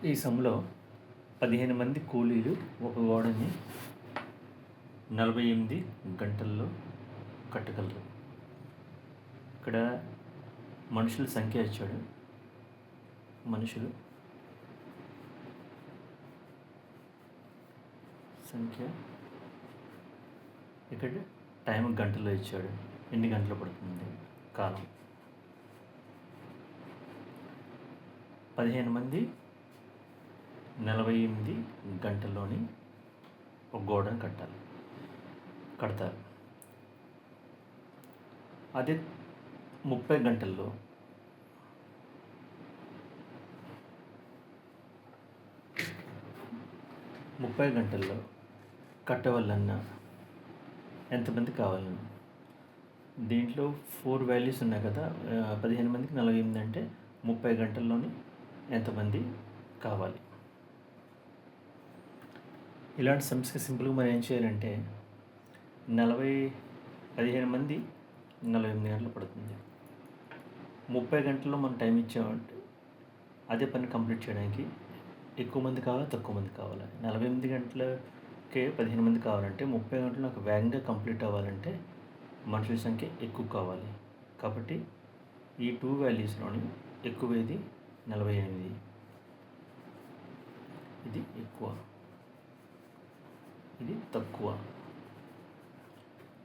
ఈ సమ్‌లో 15 మంది కూలీలు ఒక గోడని 48 గంటల్లో కట్టగలరు. ఇక్కడ మనుషుల సంఖ్య ఇచ్చాడు. మనుషులు సంఖ్య ఇక్కడ టైం గంటల్లో ఇచ్చాడు. ఎన్ని గంటలు పడుతుంది కాలం. 15 మంది 48 గంటల్లోని ఒక గోడను కడతారు. అదే 30 గంటల్లో కట్టవలన్నా ఎంతమంది కావాలన్నా దీంట్లో 4 వాల్యూస్ ఉన్నాయి కదా. 15 మందికి 48 అంటే 30 గంటల్లోని ఎంతమంది కావాలి. ఇలాంటి సమస్య సింపుల్గా మనం ఏం చేయాలంటే 15 మంది 48 గంటలు పడుతుంది. 30 గంటల్లో మనం టైం ఇచ్చామంటే అదే పని కంప్లీట్ చేయడానికి ఎక్కువ మంది కావాలా, తక్కువ మంది కావాలా. 48 గంటలకే 15 మంది కావాలంటే 30 గంటలు నాకు వేగంగా కంప్లీట్ అవ్వాలంటే మనుషుల సంఖ్య ఎక్కువ కావాలి. కాబట్టి ఈ 2 వాల్యూస్లోని ఎక్కువేది 48. ఇది ఎక్కువ, ఇది తక్కువ.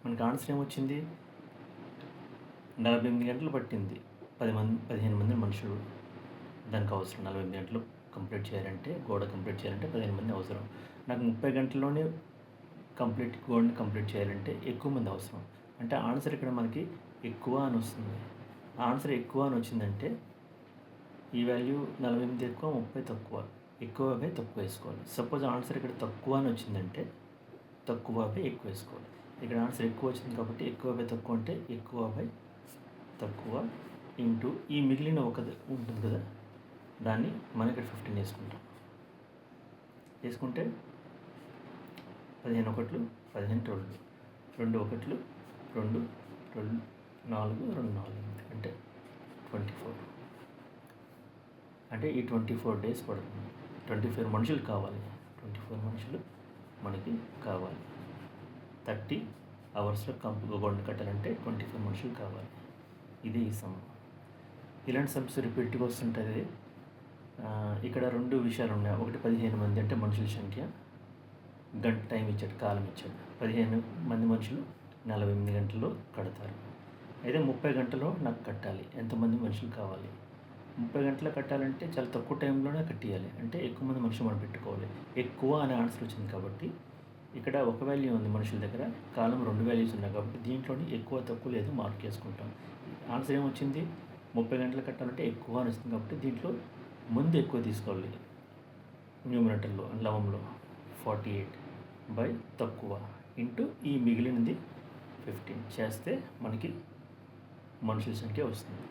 మనకి ఆన్సర్ ఏమొచ్చింది? 48 గంటలు పట్టింది 15 మంది మనుషులు దానికి అవసరం. 48 గంటలు కంప్లీట్ చేయాలంటే, గోడ కంప్లీట్ చేయాలంటే 15 మంది అవసరం. నాకు 30 గంటల్లోనే గోడని కంప్లీట్ చేయాలంటే ఎక్కువ మంది అవసరం. అంటే ఆన్సర్ ఇక్కడ మనకి ఎక్కువ అని వస్తుంది. ఆన్సర్ ఎక్కువ అని వచ్చిందంటే ఈ వాల్యూ 48 ఎక్కువ, 30 తక్కువ. ఎక్కువ బై తక్కువ వేసుకోవాలి. సపోజ్ ఆన్సర్ ఇక్కడ తక్కువ అని వచ్చిందంటే తక్కువ బై ఎక్కువ వేసుకోవాలి. ఇక్కడ ఆన్సర్ ఎక్కువ వచ్చింది కాబట్టి ఎక్కువ బై తక్కువ అంటే ఎక్కువ బై తక్కువ ఇంటూ ఈ మిగిలిన ఒకది ఉంటుంది కదా, దాన్ని మనం ఇక్కడ 15 వేసుకుంటే 15 ఒకట్లు 15 2 ఒకట్లు 2 4 2 4 అంటే 24. అంటే ఈ 24 డేస్ పడుతుంది. 24 మనుషులు కావాలి. 24 మనుషులు మనకి కావాలి. 30 అవర్స్లో గోడను కట్టాలంటే 24 మనుషులు కావాలి. ఇది ఈ సమ్. ఇలాంటి సమ్స్ రిపీట్గా వస్తుంటుంది. ఇక్కడ 2 విషయాలు ఉన్నాయి. ఒకటి 15 మంది అంటే మనుషుల సంఖ్య, గంట టైం ఇచ్చాడు, కాలం ఇచ్చాడు. 15 మంది మనుషులు 48 గంటల్లో కడతారు. అయితే 30 గంటల్లో నాకు కట్టాలి. ఎంతమంది మనుషులు కావాలి? 30 గంటలు కట్టాలంటే చాలా తక్కువ టైంలోనే కట్టియాలి. అంటే ఎక్కువ మంది మనుషులు మనం పెట్టుకోవాలి. ఎక్కువ అనే ఆన్సర్ వచ్చింది కాబట్టి ఇక్కడ ఒక వాల్యూ ఉంది మనుషుల దగ్గర, కాలం 2 వాల్యూస్ ఉన్నాయి కాబట్టి దీంట్లోని ఎక్కువ తక్కువ లేదు మార్క్ చేసుకుంటాం. ఆన్సర్ ఏమొచ్చింది? 30 గంటలు కట్టాలంటే ఎక్కువ అని వస్తుంది కాబట్టి దీంట్లో ముందు ఎక్కువ తీసుకోవాలి. న్యూమరేటర్లో లవంలో 48 బై తక్కువ ఇంటూ ఈ మిగిలినది 15 చేస్తే మనకి మనుషుల సంఖ్య వస్తుంది.